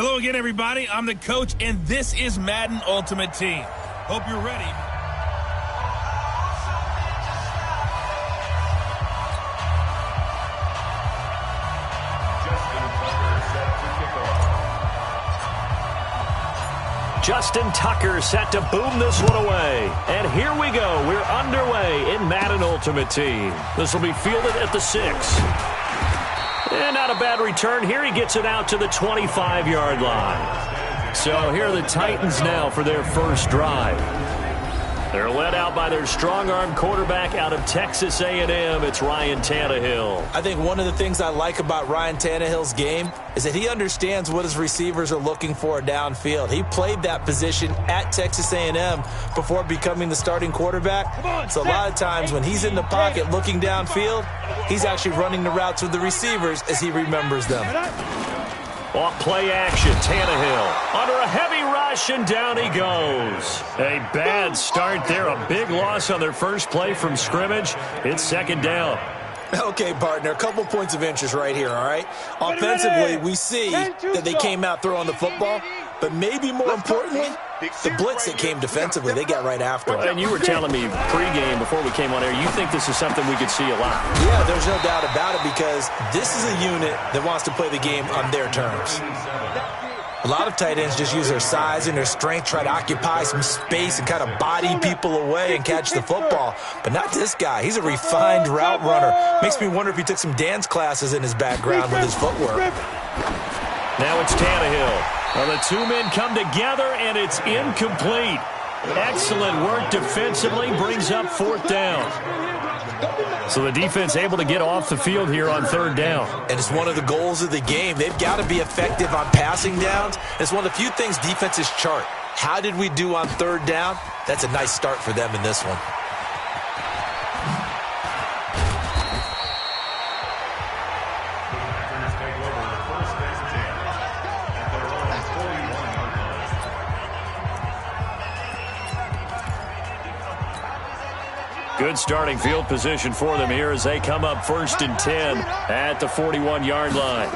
Hello again, everybody. I'm the coach, and this is Madden Ultimate Team. Hope you're ready. Justin Tucker set to boom this one away. And here we go. We're underway in Madden Ultimate Team. This will be fielded at the 6. And not a bad return. Here he gets it out to the 25-yard line. So here are the Titans now for their first drive. They're led out by their strong-arm quarterback out of Texas A&M. It's Ryan Tannehill. I think one of the things I like about Ryan Tannehill's game is that he understands what his receivers are looking for downfield. He played that position at Texas A&M before becoming the starting quarterback. So a lot of times when he's in the pocket looking downfield, he's actually running the routes with the receivers as he remembers them. Off play action, Tannehill under a heavy rush, and down he goes. A bad start there, a big loss on their first play from scrimmage. It's second down. Okay, partner, a couple points of interest right here, all right? Offensively, we see that they came out throwing the football, but maybe more importantly, the blitz that came defensively, they got right after it. And you were telling me pregame before we came on air, you think this is something we could see a lot. Yeah, there's no doubt about it, because this is a unit that wants to play the game on their terms. A lot of tight ends just use their size and their strength, try to occupy some space and kind of body people away and catch the football. But not this guy. He's a refined route runner. Makes me wonder if he took some dance classes in his background with his footwork. Now it's Tannehill. Well, the two men come together, and it's incomplete. Excellent work defensively, brings up fourth down. So the defense able to get off the field here on third down. And it's one of the goals of the game. They've got to be effective on passing downs. It's one of the few things defenses chart. How did we do on third down? That's a nice start for them in this one. Good starting field position for them here as they come up 1st and 10 at the 41-yard line.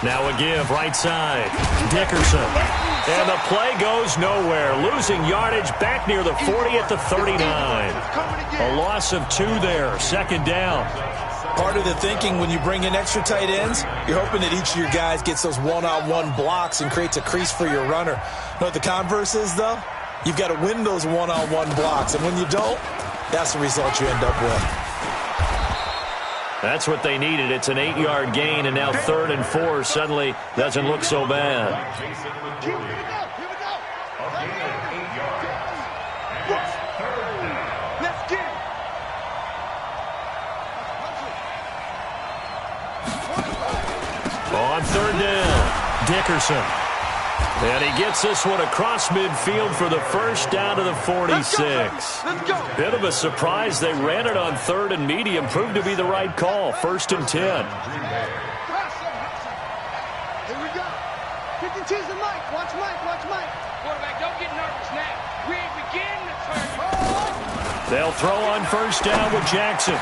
Now a give right side. Dickerson. And the play goes nowhere. Losing yardage back near the 40 at the 39. A loss of 2 there. Second down. Part of the thinking when you bring in extra tight ends, you're hoping that each of your guys gets those one-on-one blocks and creates a crease for your runner. You know what the converse is, though? You've got to win those one-on-one blocks, and when you don't, that's the result you end up with. That's what they needed. It's an 8-yard gain, and now 3rd and 4 suddenly doesn't look so bad. On third down, Dickerson. And he gets this one across midfield for the first down to the 46. Bit of a surprise. They ran it on 3rd and medium. Proved to be the right call. 1st and 10. Here we go. 52's the Mike. Watch Mike. Watch Mike. Quarterback, don't get nervous now. We begin the turn. They'll throw on 1st down with Jackson.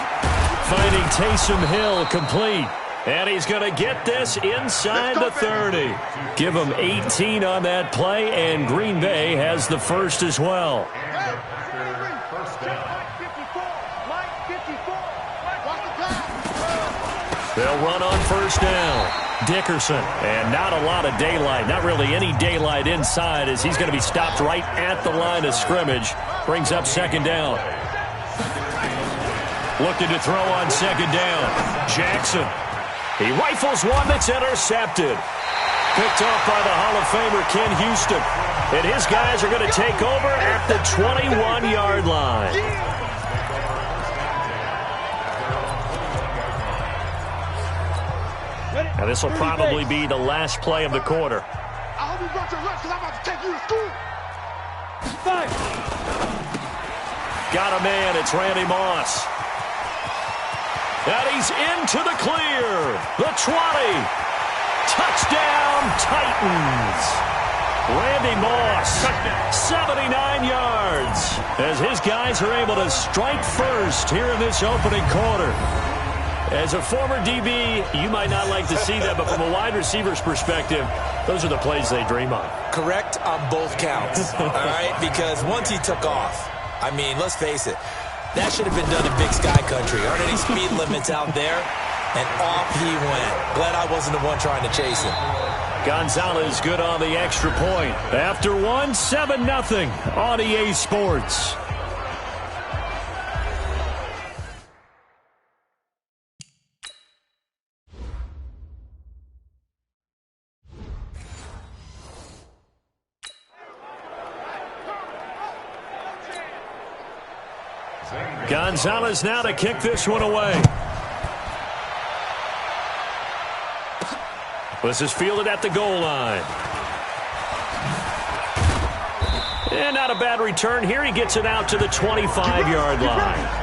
Finding Taysom Hill complete. And he's going to get this inside the 30. Give him 18 on that play, and Green Bay has the first as well. They'll run on 1st down. Dickerson, and not a lot of daylight. Not really any daylight inside as he's going to be stopped right at the line of scrimmage. Brings up 2nd down. Looking to throw on 2nd down. Jackson. He rifles one that's intercepted. Picked off by the Hall of Famer Ken Houston. And his guys are going to take over at the 21-yard line. Now this will probably be the last play of the quarter. I hope you brought your lunch because I'm about to take you to school. Got a man. It's Randy Moss. And he's into the clear. The 20. Touchdown, Titans. Randy Moss, 79 yards. As his guys are able to strike first here in this opening quarter. As a former DB, you might not like to see that, but from a wide receiver's perspective, those are the plays they dream of. Correct on both counts, all right? Because once he took off, I mean, let's face it, that should have been done in Big Sky Country. Aren't any speed limits out there? And off he went. Glad I wasn't the one trying to chase him. Gonzalez good on the extra point. After one, 7-0 on EA Sports. Gonzalez now to kick this one away. This is fielded at the goal line. And not a bad return here. He gets it out to the 25-yard line.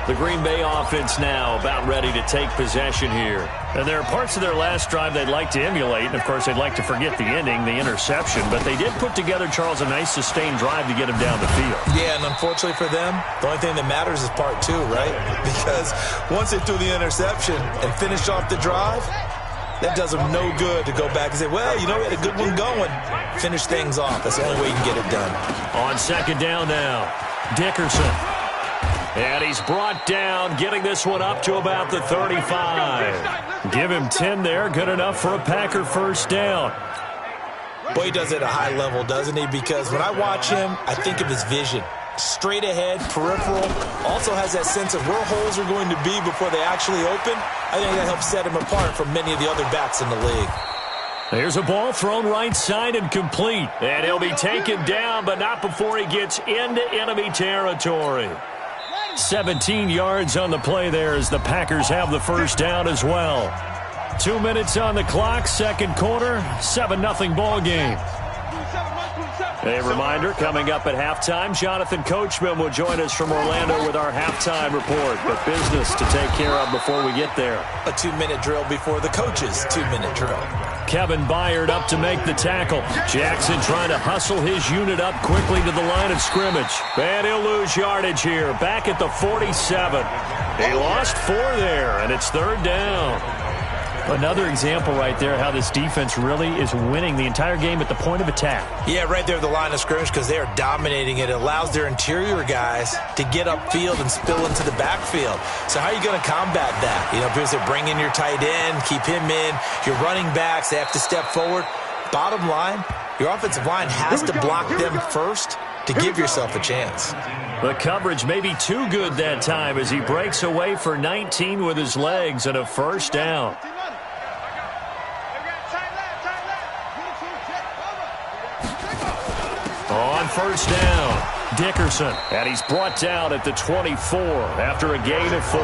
The Green Bay offense now about ready to take possession here. And there are parts of their last drive they'd like to emulate. And, of course, they'd like to forget the ending, the interception. But they did put together, Charles, a nice sustained drive to get him down the field. Yeah, and unfortunately for them, the only thing that matters is part two, right? Because once they threw the interception and finished off the drive, that does them no good to go back and say, well, you know, we had a good one going. Finish things off. That's the only way you can get it done. On second down now, Dickerson. And he's brought down, getting this one up to about the 35. Give him 10 there, good enough for a Packer first down. Boy, he does it at a high level, doesn't he? Because when I watch him, I think of his vision. Straight ahead, peripheral, also has that sense of where holes are going to be before they actually open. I think that helps set him apart from many of the other backs in the league. There's a ball thrown right side and complete. And he'll be taken down, but not before he gets into enemy territory. 17 yards on the play there as the Packers have the first down as well. 2 minutes on the clock, second quarter, 7-0 ball game. A reminder, coming up at halftime, Jonathan Coachman will join us from Orlando with our halftime report. But business to take care of before we get there. A 2-minute drill before the coach's 2-minute drill. Kevin Byard up to make the tackle. Jackson trying to hustle his unit up quickly to the line of scrimmage. And he'll lose yardage here, back at the 47. He lost 4 there, and it's third down. Another example right there how this defense really is winning the entire game at the point of attack. Yeah, right there at the line of scrimmage because they are dominating it. It allows their interior guys to get upfield and spill into the backfield. So how are you going to combat that? You know, because they bring in your tight end, keep him in. Your running backs, they have to step forward. Bottom line, your offensive line has to block them first to give yourself a chance. The coverage may be too good that time as he breaks away for 19 with his legs and a first down. On first down, Dickerson, and he's brought down at the 24 after a gain of 4.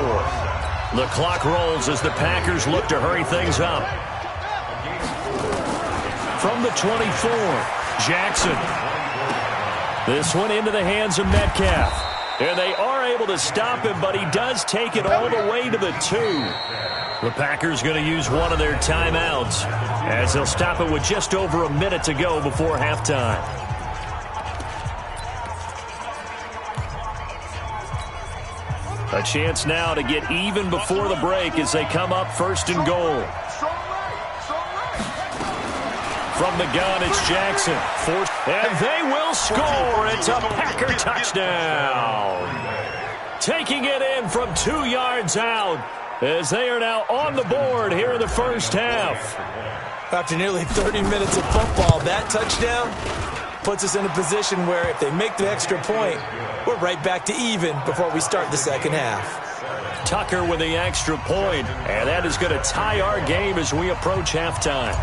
The clock rolls as the Packers look to hurry things up. From the 24, Jackson. This one into the hands of Metcalf. And they are able to stop him, but he does take it all the way to the 2. The Packers going to use one of their timeouts as they'll stop it with just over a minute to go before halftime. A chance now to get even before the break as they come up first and goal. From the gun, it's Jackson. And they will score. It's a Packer touchdown. Taking it in from 2 yards out as they are now on the board here in the first half. After nearly 30 minutes of football, that touchdown puts us in a position where if they make the extra point, we're right back to even before we start the second half. Tucker with the extra point, and that is going to tie our game as we approach halftime.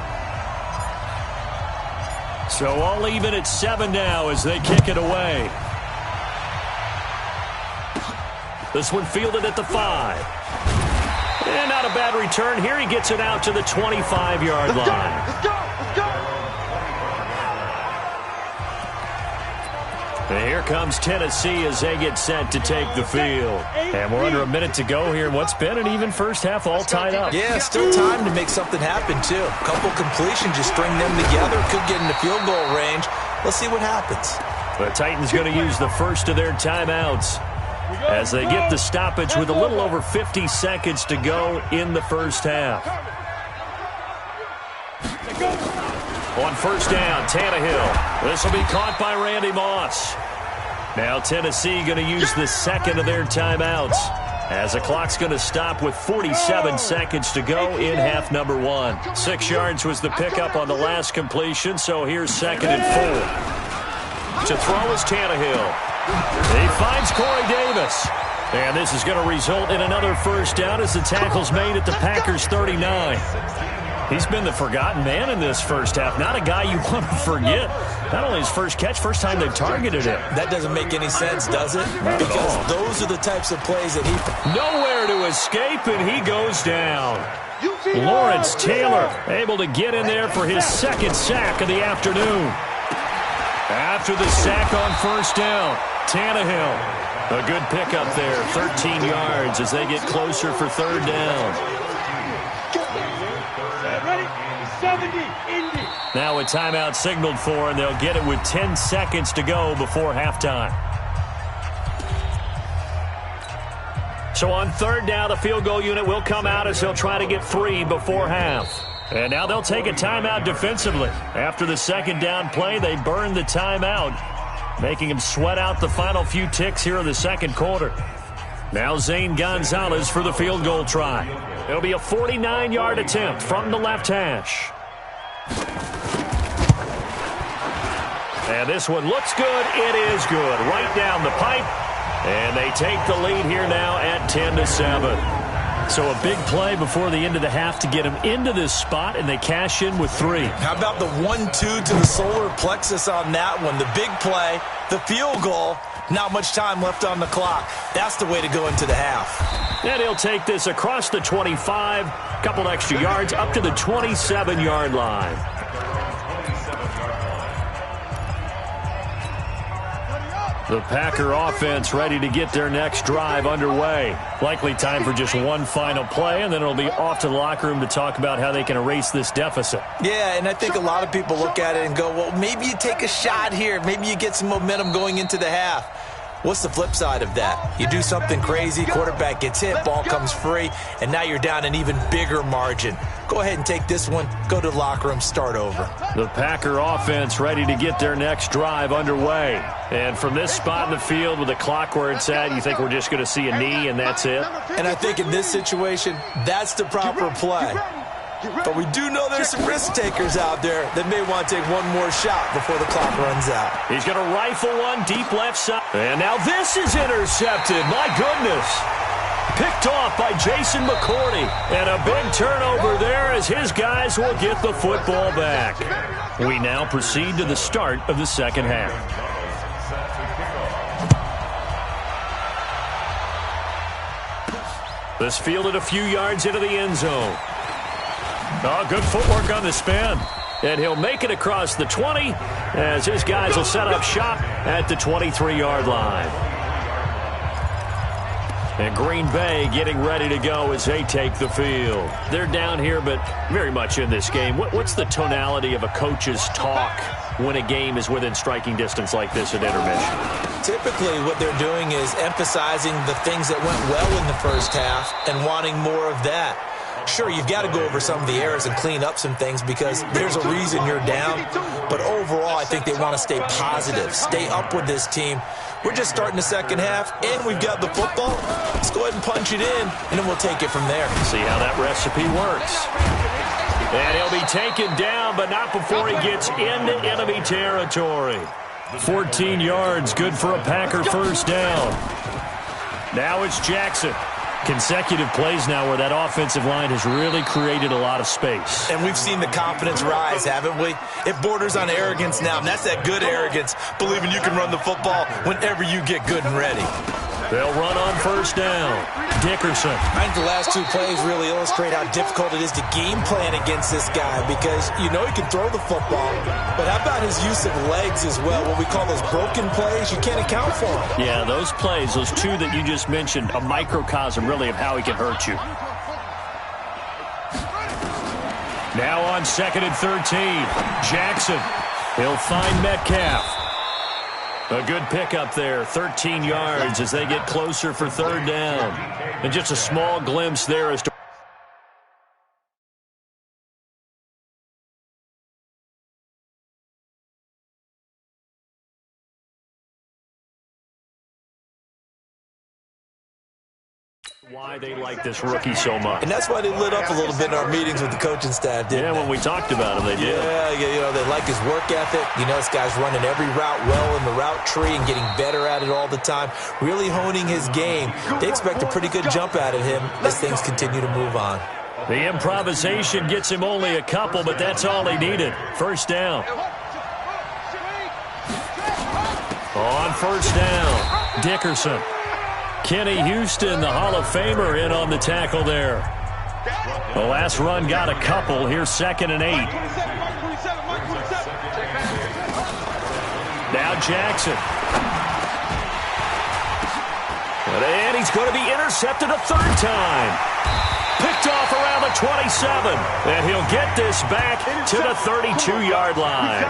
So all even at 7 now as they kick it away. This one fielded at the 5. And not a bad return here. He gets it out to the 25-yard line. Let's go! And here comes Tennessee as they get set to take the field. And we're under a minute to go here in what's been an even first half, all tied up. Yeah, still time to make something happen, too. A couple completions, just string them together. Could get into field goal range. Let's see what happens. The Titans going to use the first of their timeouts as they get the stoppage with a little over 50 seconds to go in the first half. On first down, Tannehill. This will be caught by Randy Moss. Now Tennessee going to use the second of their timeouts as the clock's going to stop with 47 seconds to go in half number 1. 6 yards was the pickup on the last completion, so here's 2nd and 4. To throw is Tannehill. He finds GreyDayver. And this is going to result in another first down as the tackle's made at the Packers' 39. He's been the forgotten man in this first half. Not a guy you want to forget. Not only his first catch, first time they've targeted him. That doesn't make any sense, does it? Because those are the types of plays that he... Nowhere to escape, and he goes down. Lawrence Taylor able to get in there for his 2nd sack of the afternoon. After the sack on first down, Tannehill. A good pickup there, 13 yards as they get closer for 3rd down. Now a timeout signaled for, and they'll get it with 10 seconds to go before halftime. So on 3rd down, the field goal unit will come out as they'll try to get 3 before half. And now they'll take a timeout defensively. After the 2nd down play, they burn the timeout, making them sweat out the final few ticks here in the 2nd quarter. Now Zane Gonzalez for the field goal try. It'll be a 49-yard attempt from the left hash. And this one looks good. It is good. Right down the pipe. And they take the lead here now at 10-7. So a big play before the end of the half to get them into this spot, and they cash in with 3. How about the 1-2 to the solar plexus on that one? The big play, the field goal, not much time left on the clock. That's the way to go into the half. And he'll take this across the 25, couple extra yards, up to the 27-yard line. The Packer offense ready to get their next drive underway. Likely time for just one final play, and then it'll be off to the locker room to talk about how they can erase this deficit. Yeah, and I think a lot of people look at it and go, well, maybe you take a shot here. Maybe you get some momentum going into the half. What's the flip side of that? You do something crazy, quarterback gets hit, ball comes free, and now you're down an even bigger margin. Go ahead and take this one, go to the locker room, start over. The Packer offense ready to get their next drive underway. And from this spot in the field with the clock where it's at, you think we're just going to see a knee and that's it? And I think in this situation, that's the proper play. But we do know there's some risk takers out there that may want to take one more shot before the clock runs out. He's going to rifle one deep left side. And now this is intercepted. My goodness. Picked off by Jason McCourty. And a big turnover there as his guys will get the football back. We now proceed to the start of the 2nd half. This fielded a few yards into the end zone. Oh, good footwork on the spin. And he'll make it across the 20 as his guys will set up shop at the 23-yard line. And Green Bay getting ready to go as they take the field. They're down here, but very much in this game. What's the tonality of a coach's talk when a game is within striking distance like this at intermission? Typically, what they're doing is emphasizing the things that went well in the first half and wanting more of that. Sure, you've got to go over some of the errors and clean up some things because there's a reason you're down. But overall, I think they want to stay positive, stay up with this team. We're just starting the 2nd half, and we've got the football. Let's go ahead and punch it in, and then we'll take it from there. See how that recipe works. And he'll be taken down, but not before he gets into enemy territory. 14 yards, good for a Packer first down. Now it's Jackson. Consecutive plays now where that offensive line has really created a lot of space. And we've seen the confidence rise, haven't we? It borders on arrogance now, and that's that good arrogance, believing you can run the football whenever you get good and ready. They'll run on first down. Dickerson. I think the last 2 plays really illustrate how difficult it is to game plan against this guy because you know he can throw the football, but how about his use of legs as well? What we call those broken plays, you can't account for them. Yeah, those plays, those 2 that you just mentioned, a microcosm really of how he can hurt you. Now on 2nd and 13, Jackson. He'll find Metcalf. A good pickup there, 13 yards as they get closer for third down. And just a small glimpse there as to why they like this rookie so much. And that's why they lit up a little bit in our meetings with the coaching staff, didn't they? When we talked about him, they did. Yeah, they like his work ethic. This guy's running every route well in the route tree and getting better at it all the time, really honing his game. They expect a pretty good jump out of him as things continue to move on. The improvisation gets him only a couple, but that's all he needed. First down. On first down, Dickerson. Kenny Houston, the Hall of Famer, in on the tackle there. The last run got a couple. Here's 2nd and 8. Now Jackson. And he's going to be intercepted a third time. Picked off around the 27. And he'll get this back to the 32-yard line.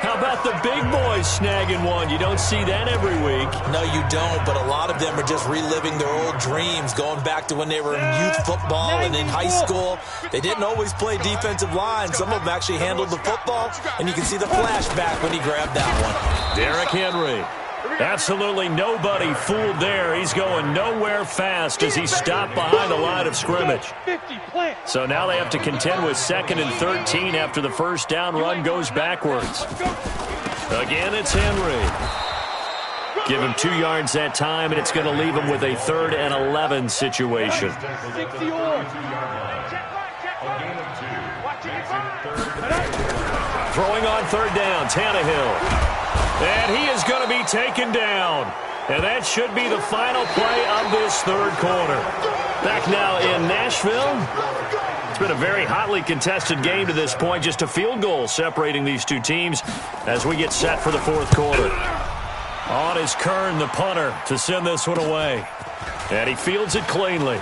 How about the big boys snagging one? You don't see that every week. No, you don't, but a lot of them are just reliving their old dreams, going back to when they were in youth football and in high school. They didn't always play defensive line. Some of them actually handled the football, and you can see the flashback when he grabbed that one. Derrick Henry. Absolutely nobody fooled there. He's going nowhere fast as he stopped behind the line of scrimmage. So now they have to contend with 2nd and 13 after the first down run goes backwards. Again, it's Henry. Give him 2 yards that time, and it's going to leave him with a 3rd and 11 situation. Throwing on third down, Tannehill. And he is going to be taken down. And that should be the final play of this third quarter. Back now in Nashville. It's been a very hotly contested game to this point. Just a field goal separating these two teams as we get set for the fourth quarter. On is Kern, the punter, to send this one away. And he fields it cleanly.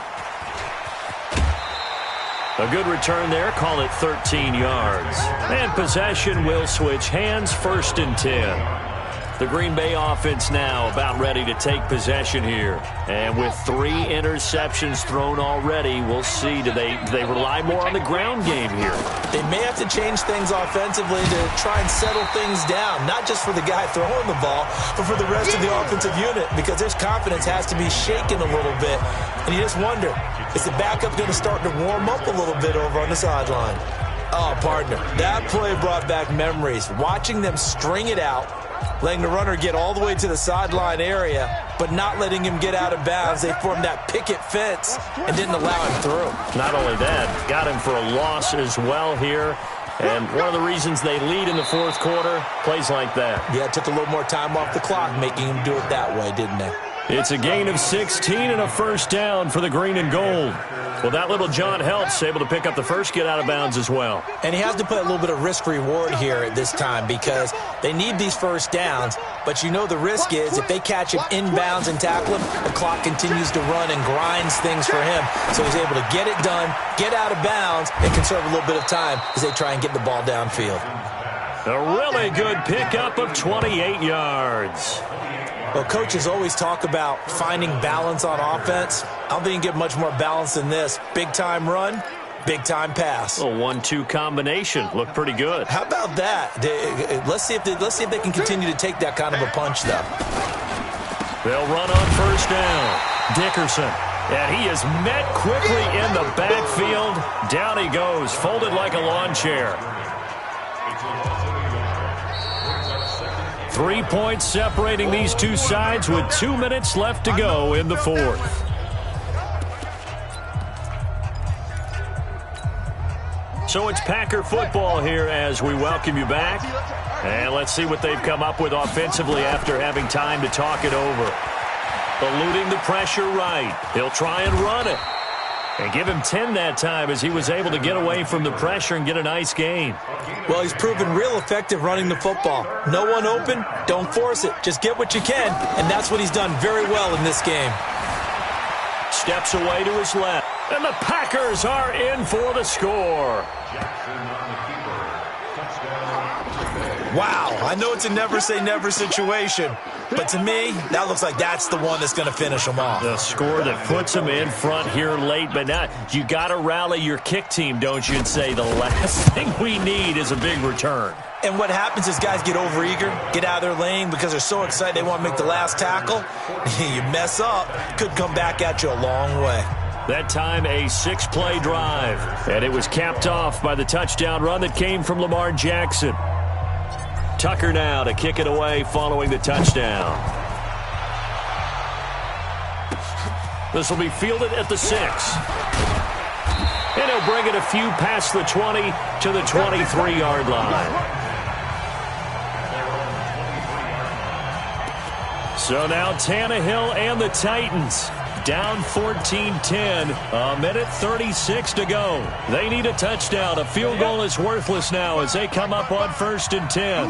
A good return there. Call it 13 yards. And possession will switch hands, 1st and 10. The Green Bay offense now about ready to take possession here. And with 3 interceptions thrown already, we'll see. Do they rely more on the ground game here? They may have to change things offensively to try and settle things down, not just for the guy throwing the ball, but for the rest of the offensive unit, because his confidence has to be shaken a little bit. And you just wonder, is the backup going to start to warm up a little bit over on the sideline? Oh, partner, that play brought back memories. Watching them string it out, letting the runner get all the way to the sideline area, but not letting him get out of bounds. They formed that picket fence and didn't allow him through. Not only that, got him for a loss as well here. And one of the reasons they lead in the fourth quarter, plays like that. Yeah, it took a little more time off the clock, making him do it that way, didn't they? It's a gain of 16 and a first down for the green and gold. Well, that little John Helt's able to pick up the first get out of bounds as well. And he has to play a little bit of risk-reward here at this time because they need these first downs. But you know the risk is if they catch him inbounds and tackle him, the clock continues to run and grinds things for him. So he's able to get it done, get out of bounds, and conserve a little bit of time as they try and get the ball downfield. A really good pickup of 28 yards. Well, coaches always talk about finding balance on offense. I don't think you can get much more balance than this. Big-time run, big-time pass. A 1-2 combination. Looked pretty good. How about that? Let's see if they can continue to take that kind of a punch, though. They'll run on first down. Dickerson. And he is met quickly in the backfield. Down he goes, folded like a lawn chair. 3 points separating these two sides with 2 minutes left to go in the fourth. So it's Packer football here as we welcome you back. And let's see what they've come up with offensively after having time to talk it over. Eluding the pressure right. He'll try and run it. And give him 10 that time as he was able to get away from the pressure and get a nice gain. Well, he's proven real effective running the football. No one open, don't force it. Just get what you can, and that's what he's done very well in this game. Steps away to his left, and the Packers are in for the score. Wow, I know it's a never-say-never situation, but to me, that looks like that's the one that's going to finish them off. The score that puts them in front here late, but now you got to rally your kick team, don't you, and say the last thing we need is a big return. And what happens is guys get overeager, get out of their lane because they're so excited they want to make the last tackle. You mess up, could come back at you a long way. That time a 6-play drive, and it was capped off by the touchdown run that came from Lamar Jackson. Tucker now to kick it away following the touchdown. This will be fielded at the 6. And he'll bring it a few past the 20 to the 23-yard line. So now Tannehill and the Titans down 14-10, a minute 36 to go. They need a touchdown. A field goal is worthless now as they come up on 1st and 10.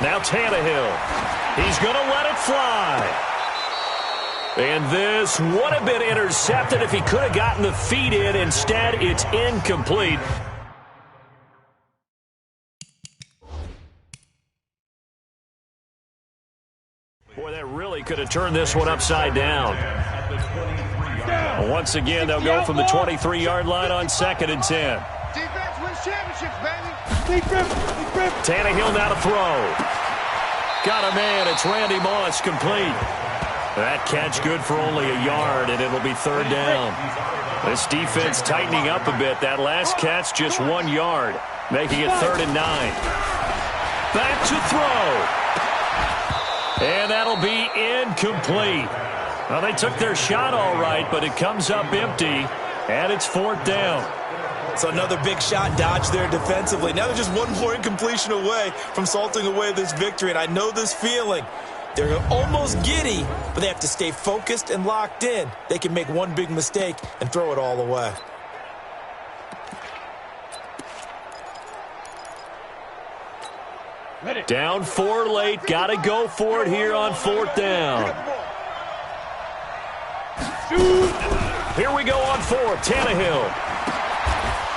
Now Tannehill. He's going to let it fly. And this would have been intercepted if he could have gotten the feet in. Instead, it's incomplete. Boy, that really could have turned this one upside down. Once again, they'll go from the 23-yard line on 2nd and 10. Defense wins championships, baby. Tannehill now to throw. Got a man. It's Randy Moss, complete. That catch good for only a yard, and it'll be 3rd down. This defense tightening up a bit. That last catch just 1 yard, making it 3rd and 9. Back to throw. And that'll be incomplete. Well, they took their shot all right, but it comes up empty, and it's 4th down. So another big shot dodged there defensively. Now they're just one more incompletion away from salting away this victory, and I know this feeling. They're almost giddy, but they have to stay focused and locked in. They can make one big mistake and throw it all away. Down 4 late. Got to go for it here on 4th down. Here we go on 4th. Tannehill.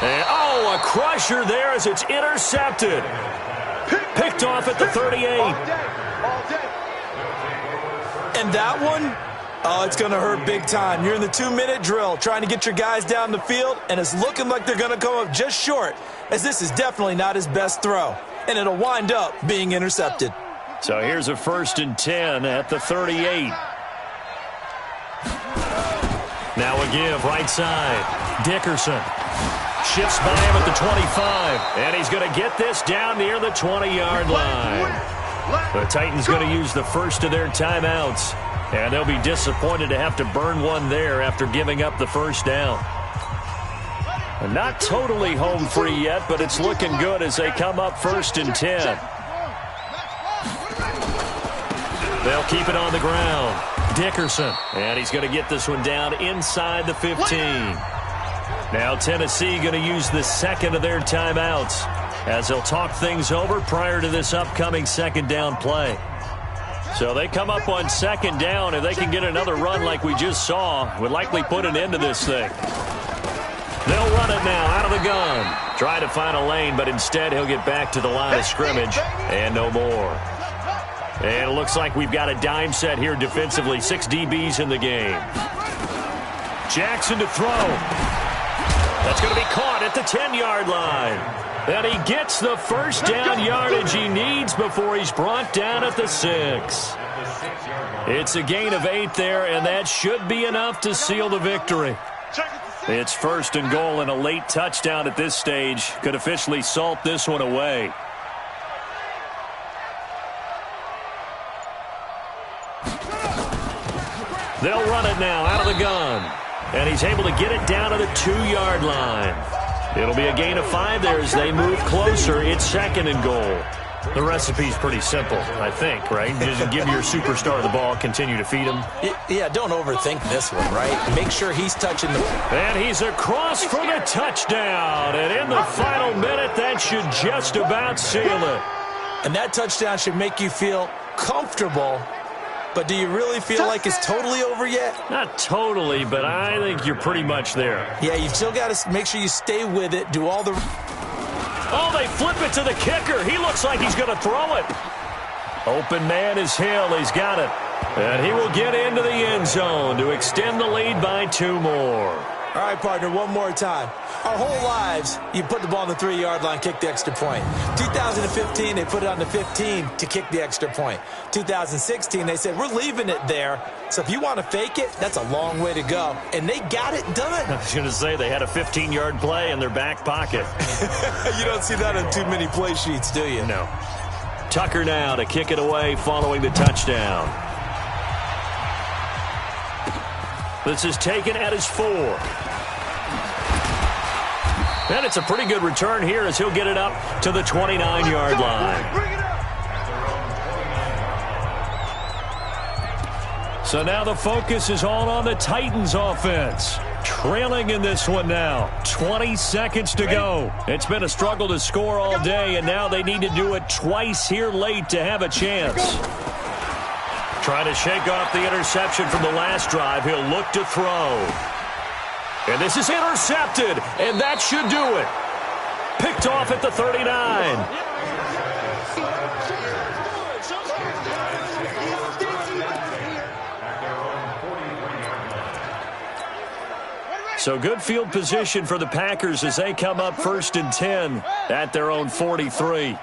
And, oh, a crusher there as it's intercepted. Picked off at the 38. And that one, oh, it's going to hurt big time. You're in the 2-minute drill trying to get your guys down the field, and it's looking like they're going to come up just short, as this is definitely not his best throw. And it'll wind up being intercepted. So here's a 1st and 10 at the 38. Now a give, right side. Dickerson shifts by him at the 25. And he's going to get this down near the 20-yard line. The Titans going to use the first of their timeouts. And they'll be disappointed to have to burn one there after giving up the 1st down. Not totally home free yet, but it's looking good as they come up 1st and 10. They'll keep it on the ground. Dickerson, and he's going to get this one down inside the 15. Now Tennessee going to use the 2nd of their timeouts as they'll talk things over prior to this upcoming 2nd down play. So they come up on 2nd down. If they can get another run like we just saw, would likely put an end to this thing. They'll run it now out of the gun. Try to find a lane, but instead he'll get back to the line of scrimmage and no more. And it looks like we've got a dime set here defensively. 6 DBs in the game. Jackson to throw. That's going to be caught at the 10-yard line. And he gets the 1st down yardage he needs before he's brought down at the 6. It's a gain of 8 there, and that should be enough to seal the victory. It's 1st and goal, and a late touchdown at this stage could officially salt this one away. They'll run it now out of the gun. And he's able to get it down to the 2-yard line. It'll be a gain of 5 there as they move closer. It's 2nd and goal. The recipe's pretty simple, I think, right? Just give your superstar the ball, continue to feed him. Yeah, don't overthink this one, right? Make sure he's touching the... And he's across for the touchdown. And in the final minute, that should just about seal it. And that touchdown should make you feel comfortable But do you really feel like it's totally over yet? Not totally, but I think you're pretty much there. Yeah, you've still got to make sure you stay with it, do all the... Oh, they flip it to the kicker. He looks like he's going to throw it. Open man is Hill. He's got it. And he will get into the end zone to extend the lead by 2 more. All right, partner, one more time. Our whole lives, you put the ball on the 3-yard line, kick the extra point. 2015, they put it on the 15 to kick the extra point. 2016, they said, we're leaving it there. So if you want to fake it, that's a long way to go. And they got it done. I was going to say they had a 15-yard play in their back pocket. You don't see that on too many play sheets, do you? No. Tucker now to kick it away following the touchdown. This is taken at his 4. And it's a pretty good return here as he'll get it up to the 29-yard line. So now the focus is all on the Titans offense. Trailing in this one now. 20 seconds to go. It's been a struggle to score all day, and now they need to do it twice here late to have a chance. Trying to shake off the interception from the last drive. He'll look to throw. And this is intercepted, and that should do it. Picked off at the 39. So good field position for the Packers as they come up 1st and 10 at their own 43.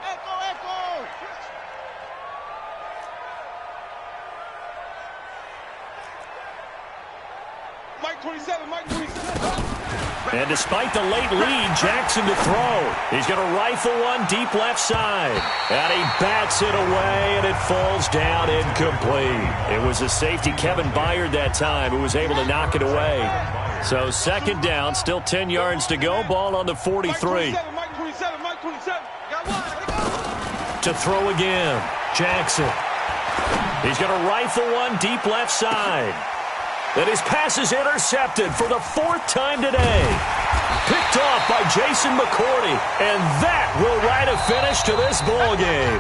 And despite the late lead, Jackson to throw. He's going to rifle one deep left side. And he bats it away, and it falls down incomplete. It was a safety, Kevin Byard, that time, who was able to knock it away. So 2nd down, still 10 yards to go. Ball on the 43. To throw again, Jackson. He's going to rifle one deep left side. And his pass is intercepted for the 4th time today. Picked off by Jason McCourty. And that will write a finish to this ball game.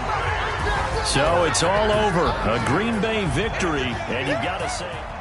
So it's all over. A Green Bay victory. And you've got to say...